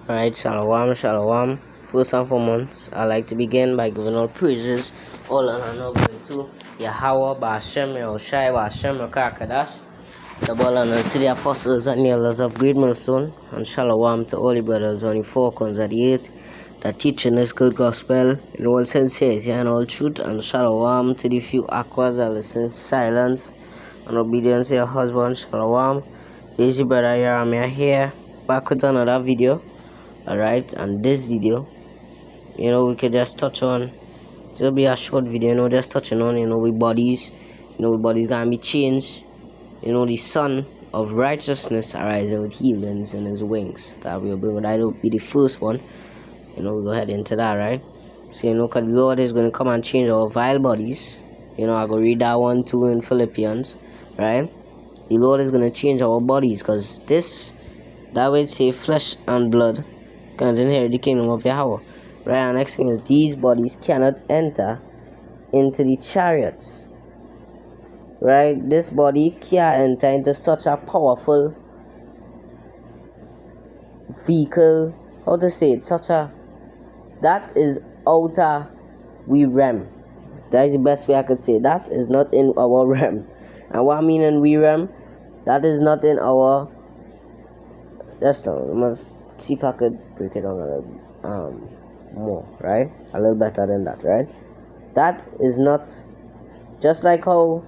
Alright, shalom, shalom. First and foremost, I'd like to begin by giving all praises, all honor and glory to Yahweh, Ba'ashem, Yahushai, Ba'ashem, Rakakadash. Double honor to the apostles and the elders of Great Millstone, and shalom to all the brothers on the four corners of the earth that teaching this good gospel in all sincerity and all truth, and shalom to the few aquas that listen in silence and obedience to your husband. Shalom. This is your brother Yaramia here, back with another video. Alright, and this video, we could just touch on, it'll be a short video, just touching on, we bodies, we bodies gonna be changed, the son of righteousness arising with healings in his wings. That we'll bring, that will be the first one, we'll go ahead into that, right? So, because the Lord is going to come and change our vile bodies, I go read that one too in Philippians, right? The Lord is going to change our bodies, because that would say flesh and blood can't inherit the kingdom of Yahweh. Right, and next thing is these bodies cannot enter into the chariots. Right, this body can't enter into such a powerful vehicle. How to say it? That is outer we realm. That is the best way I could say. That is not in our realm. And what I mean in we realm, that is not in our. That's not. See if I could break it down a little more, right? A little better than that, right? That is not just like how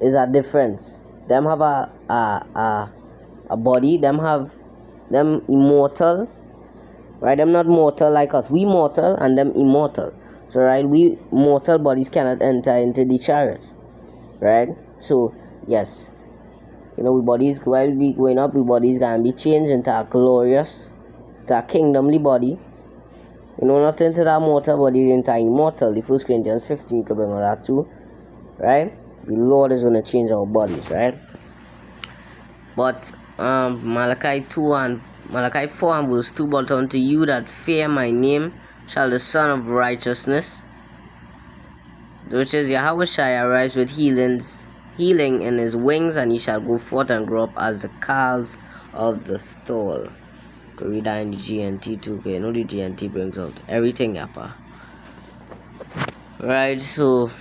is a difference. Them have a body, them immortal, right? Them not mortal like us. We mortal and them immortal. So right, we mortal bodies cannot enter into the chariot. Right? So yes. We bodies, while we growing up, we bodies gonna be changed into a glorious, to a kingdomly body. Not into that mortal body, into immortal. The 1 Corinthians 15, you can bring on that too. Right? The Lord is gonna change our bodies, right? But Malachi 4 and verse 2, but unto you that fear my name shall the Son of Righteousness, which is Yahushai, arise with healing in his wings, and he shall go forth and grow up as the calves of the stall. Go read that in the GNT too, okay? The GNT brings out everything, yappa. Right, so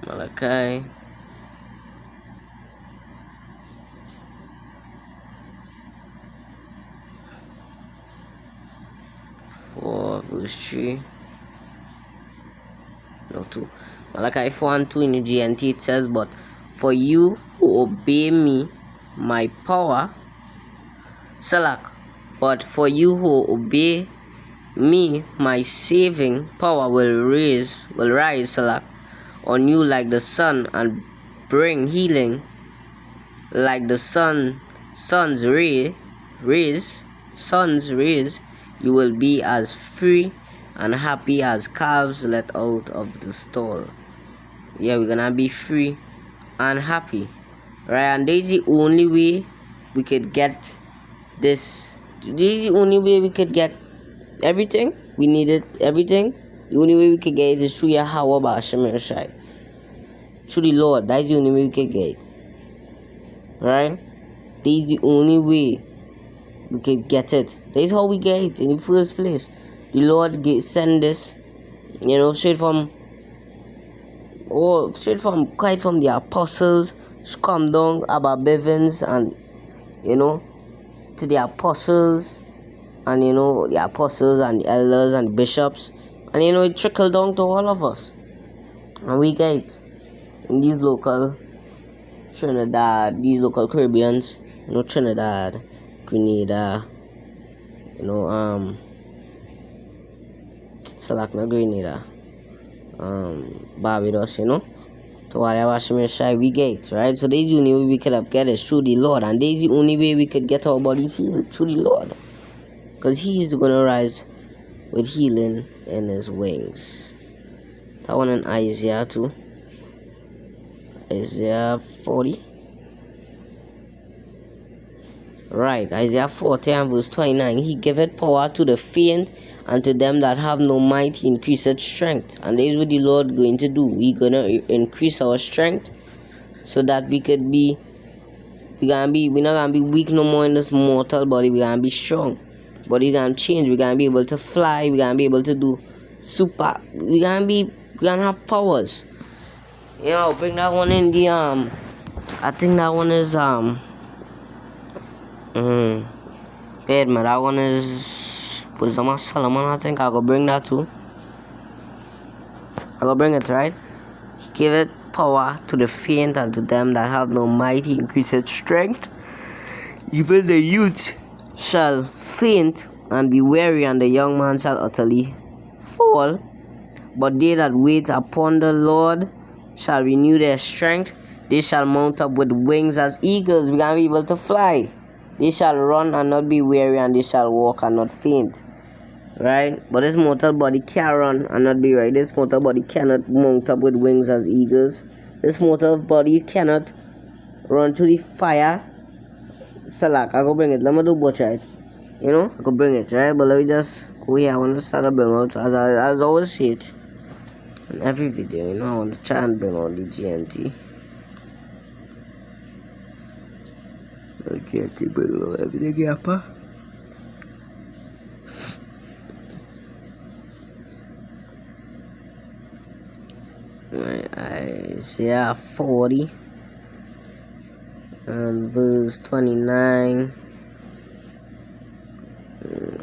Malachi 4 verse 3. No, 2. Malachi 4 and 2 in the GNT, it says, but for you who obey me, my power, Salak, but for you who obey me, my saving power will rise, Salak, on you like the sun, and bring healing like the sun's rays. You will be as free and happy as calves let out of the stall. Yeah, we're gonna be free and happy, right? And this is the only way we could get this. This is the only way we could get everything we needed. Everything. The only way we could get it is through Yahweh Ba'ashem Yahushai, through the Lord. That's the only way we could get it, right? This is the only way we could get it. That's how we get it in the first place. The Lord send this, straight from the apostles. Come down about Bevins and to the apostles, and the apostles and the elders and the bishops, and it trickled down to all of us, and we get it in these local Trinidad, these local Caribbeans, Trinidad, Grenada, Salakna, Grenada, Barbados, to whatever Shemeshai we get, right? So there's the only way we could have get it through the Lord, and there's the only way we could get our bodies healed through the Lord, because He's gonna rise with healing in His wings. That one in Isaiah too. Isaiah 40. Right, Isaiah 40 and verse 29. He giveth power to the faint, and to them that have no might he increaseth strength. And that is what the Lord going to do. We're gonna increase our strength so that we could be we're not gonna be weak no more in this mortal body. We're gonna be strong. Body gonna change. We're gonna be able to fly. We're gonna be able to do super. We're gonna have powers. You know, bring that one in the I think that one is bad man. That one is Wisdom of Solomon. I think I'll go bring that too. I'll go bring it, right? Give it power to the faint and to them that have no might. He increaseth strength. Even the youth shall faint and be weary, and the young man shall utterly fall. But they that wait upon the Lord shall renew their strength. They shall mount up with wings as eagles. We're gonna be able to fly. They shall run and not be weary, and they shall walk and not faint. Right? But this mortal body can't run and not be right. This mortal body cannot mount up with wings as eagles. This mortal body cannot run to the fire. Salak, I go bring it. Let me do both, right? You know, I go bring it, right? But let me just go here. I want to start to bring out, as I always say it in every video, you know, I want to try and bring out the GNT. Okay, I bring out everything up, huh? Isaiah 40 and verse 29.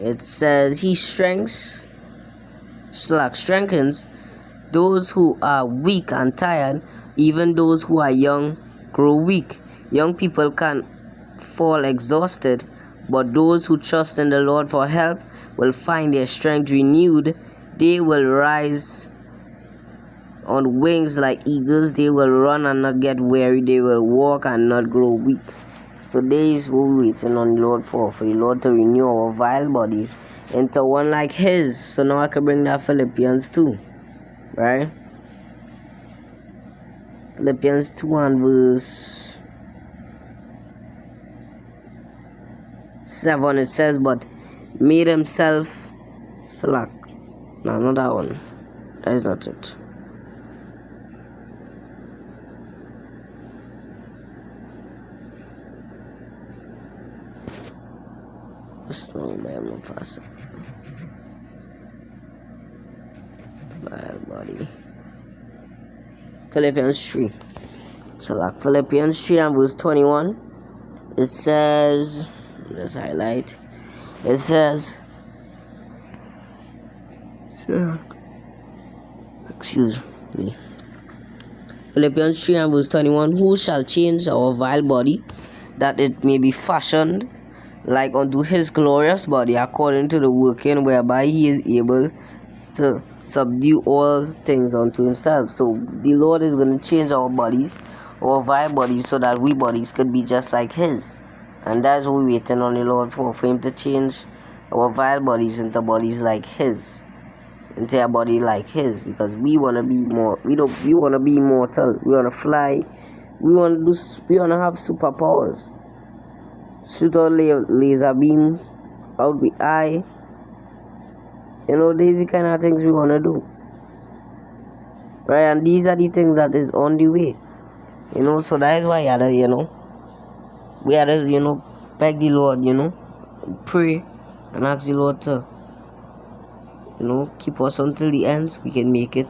It says, He strengthens those who are weak and tired. Even those who are young grow weak. Young people can fall exhausted, but those who trust in the Lord for help will find their strength renewed. They will rise on wings like eagles. They will run and not get weary. They will walk and not grow weak. So there is what we're waiting on the Lord for the Lord to renew our vile bodies into one like His. So now I can bring that Philippians 2, right? Philippians 2 and verse 7, it says, But made Himself slack. No, not that one. That is not it. Vile body. Philippians 3. So like Philippians 3 and verse 21, it says, let's highlight. It says, excuse me. Philippians 3 and verse 21, Who shall change our vile body, that it may be fashioned like unto His glorious body, according to the working whereby He is able to subdue all things unto Himself. So the Lord is going to change our bodies, our vile bodies, so that we bodies could be just like His. And that's what we're waiting on the Lord for Him to change our vile bodies into bodies like His, into a body like His, because we want to be more. We want to be immortal. We want to fly. We want to have superpowers. Shoot out laser beam out the eye. You know, these are the kind of things we want to do, right? And these are the things that is on the way, you know. So that is why we had to beg the Lord, pray and ask the Lord to, keep us until the end so we can make it,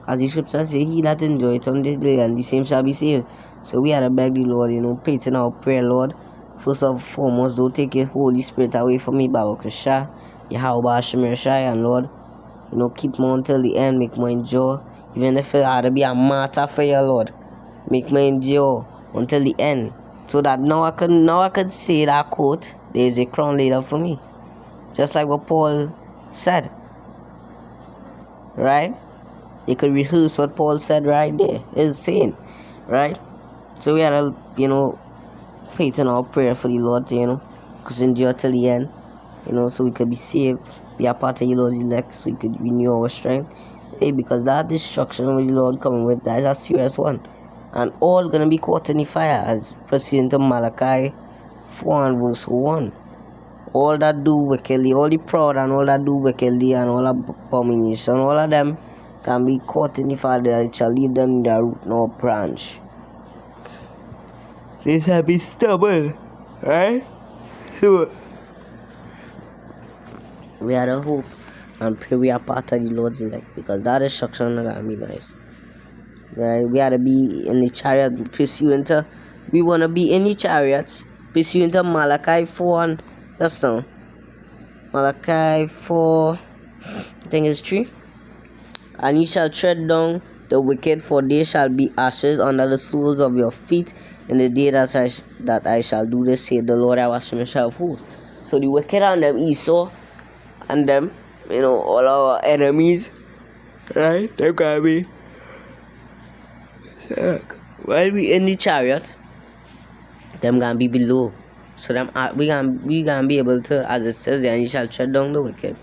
as the scripture says, He that enjoyeth until the end, the same shall be saved. So we had to beg the Lord, pray in our prayer, Lord. First and foremost, don't take your Holy Spirit away from me, Baruch Shah, Yahweh Hashem Shai, and Lord, keep me until the end, make me endure. Even if it had to be a martyr for you, Lord, make me endure until the end. So that now I could say that quote, there is a crown laid up for me. Just like what Paul said. Right? You could rehearse what Paul said right there. It's saying. Right? So we had to, faith in our prayer for the Lord to, because endure till the end, so we could be saved, be a part of the Lord's elect, so we could renew our strength. Hey, because that destruction with the Lord coming with, that is a serious one. And all gonna be caught in the fire, as pursuant to Malachi 4 and verse 1. All that do wickedly, all the proud and all that do wickedly and all abomination, all of them can be caught in the fire. It shall leave them in their root nor branch. they shall be stubborn, right? So we had a hope and pray we are part of the Lord's elect, because that destruction is gonna be nice. Right? We gotta be in the chariot pursuing to, we wanna be in the chariots pursuing to Malachi 4 and just now. Malachi 4, I think it's 3. And you shall tread down the wicked, for they shall be ashes under the soles of your feet in the day that I shall do this, saith the Lord, I was myself who. So the wicked and them Esau and them, all our enemies, right? They're gonna be while we in the chariot, them gonna be below. So them we gonna be able to, as it says there, and you shall tread down the wicked,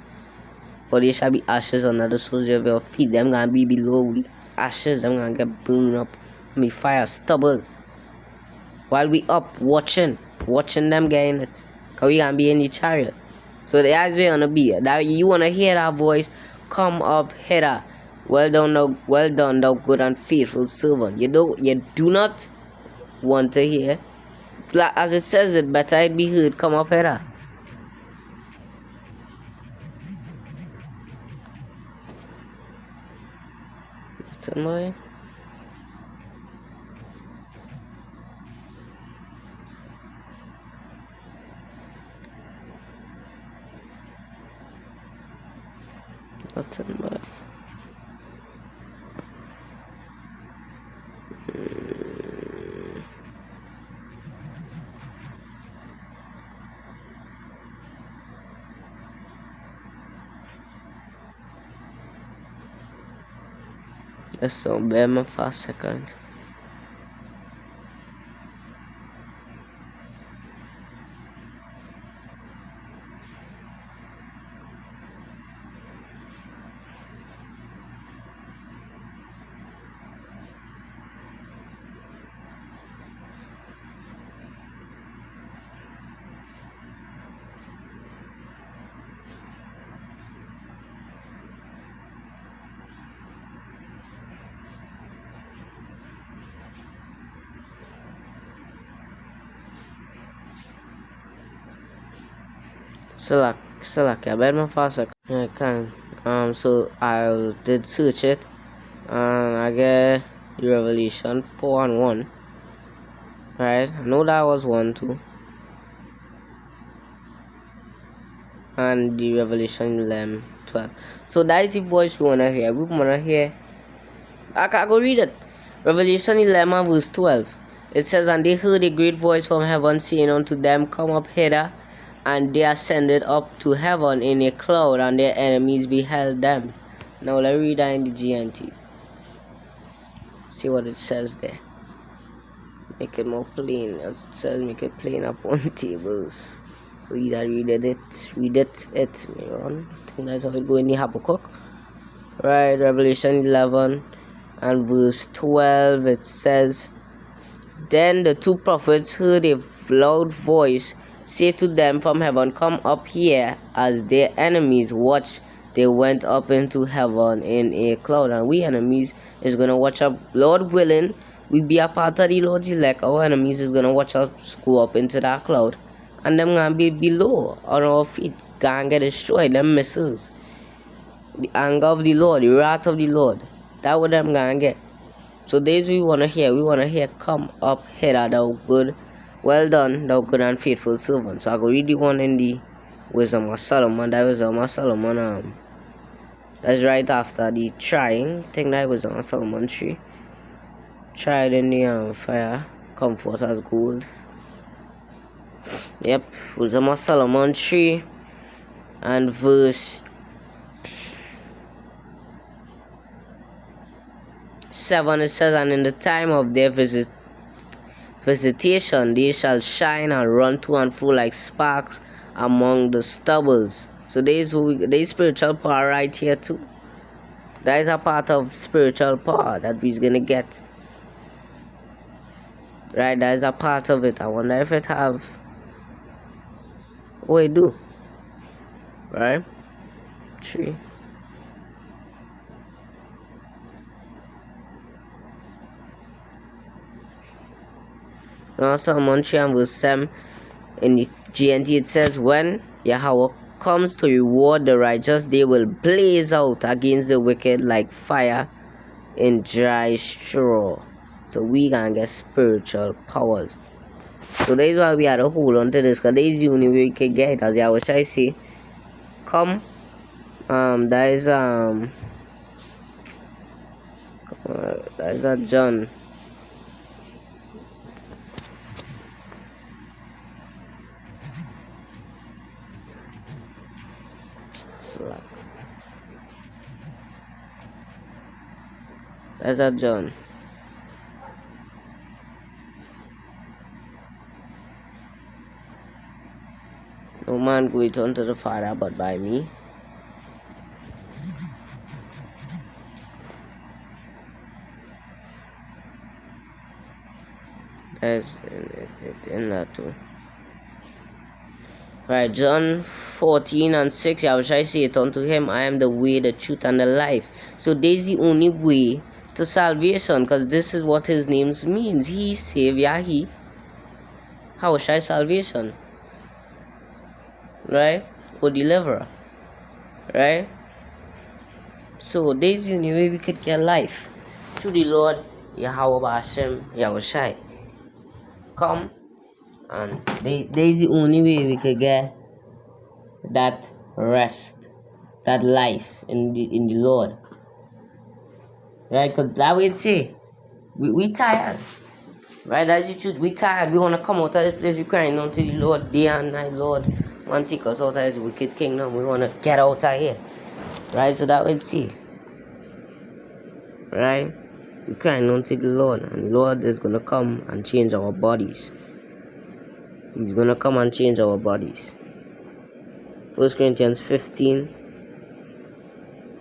for they shall be ashes under the soles of your feet. Them gonna be below we ashes. Them gonna get burned up and be fire stubble. While we up watching them getting it, cause we gonna be in the chariot. So the eyes we gonna be that you wanna hear that voice, come up hither. Well done, thou good and faithful servant. You do not want to hear. As it says, it better it be heard, come up hither. Listen, boy. Listen, boy. So bear me for a second. Select, I bear me for a second. I can. So I did search it, and I get Revelation 4 and 1. Right? I know that was 1 too. And the Revelation 11, 12. So that is the voice we wanna hear. We wanna hear. I can go read it. Revelation 11 verse 12. It says, and they heard a great voice from heaven saying unto them, come up hither. And they ascended up to heaven in a cloud, and their enemies beheld them. Now let's read that in the GNT. See what it says there. Make it more plain. As it says, make it plain upon tables. So either read it. I think that's how it go in the Habakkuk. Right, Revelation 11 and verse 12. It says, then the two prophets heard a loud voice say to them from heaven, come up here. As their enemies watched, they went up into heaven in a cloud. And we enemies is gonna watch up, Lord willing, we be a part of the Lord's elect. Our enemies is gonna watch us go up into that cloud, and them gonna be below on our feet, gonna get destroyed. Them missiles, the anger of the Lord, the wrath of the Lord, that what them gonna get. So this we wanna hear. We wanna hear, come up hither, thou good. Well done, thou good and faithful servant. So I go read the one in the Wisdom of Solomon. That Wisdom of Solomon, that's right after the trying. I think that Wisdom of Solomon 3. Tried in the fire, comfort as gold. Yep, Wisdom of Solomon 3 and verse 7. It says, and in the time of their visitation they shall shine and run to and fro like sparks among the stubbles. So there is spiritual power right here too. That is a part of spiritual power that we're gonna get. Right, that is a part of it. I wonder if it have. Oh, it do. Right? 3. Now Psalm 3 and verse 7 in the GNT it says, when Yahweh comes to reward the righteous, they will blaze out against the wicked like fire in dry straw. So we can get spiritual powers. So that is why we had to hold on to this, because there is the only way we can get it. As Yahweh I say, come, that is a John. That's a John. No man goeth unto the Father but by me. That's in that too. Right, John 14 and 6, I shall say it unto him, I am the way, the truth, and the life. So there's the only way to salvation, because this is what his name means. He Savior, he. How shall salvation? Right? Or deliverer. Right? So there's the only way we could get life. Through the Lord, Yahweh Hashem, Yahushai. Come, and there's the only way we could get that rest, that life in the Lord. Right? Because that way it say, we tired. Right? That's the truth. We tired. We want to come out of this place. We crying unto the Lord day and night. Lord, want to take us out of this wicked kingdom. We want to get out of here. Right? So that way it say. Right? We crying unto the Lord. And the Lord is going to come and change our bodies. He's going to come and change our bodies. 1 Corinthians 15.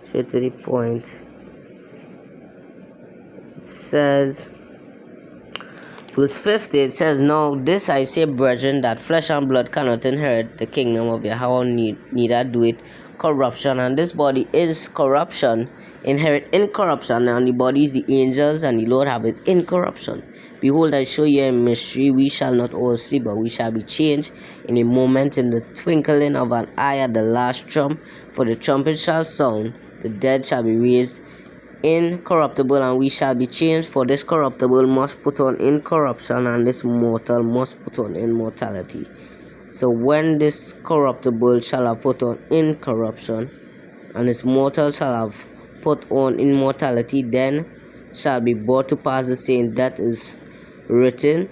Straight to the point. It says, verse 50, it says, now this I say, brethren, that flesh and blood cannot inherit the kingdom of Yahweh, neither do it corruption. And this body is corruption, inherit incorruption, and the body is the angels, and the Lord have his incorruption. Behold, I show you a mystery. We shall not all sleep, but we shall be changed in a moment, in the twinkling of an eye, at the last trump. For the trumpet shall sound, the dead shall be raised incorruptible, and we shall be changed. For this corruptible must put on incorruption, and this mortal must put on immortality. So when this corruptible shall have put on incorruption, and this mortal shall have put on immortality, then shall be brought to pass the saying that is written.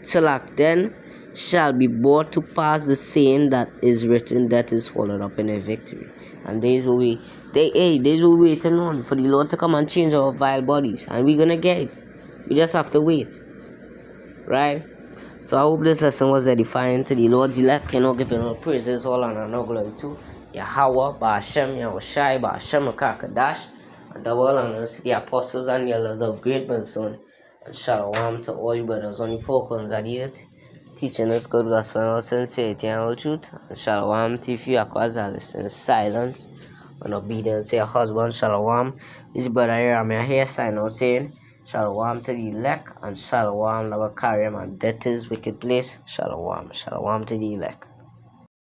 Select, then shall be brought to pass the saying that is written, that is swallowed up in a victory. And days will we waiting on for the Lord to come and change our vile bodies, and we're gonna get it. We just have to wait. Right? So I hope this lesson was edifying to the Lord's elect. Can all give all praises, all honor and all glory to Yahweh, Ba'ashem, Yahushai, Ba'ashem, Kakadash, and double honors to the apostles and the elders of Great Millstone. And shalom to all you brothers on the four corners of the earth, teaching us good gospel and all sincerity and all truth. And shalom to you acquires in silence and obedience to your husband. Shalom. This brother here, I'm here sign out saying shalom to the elect, and shalom that will carry him and death is wicked place. Shalom. Shalom to the elect.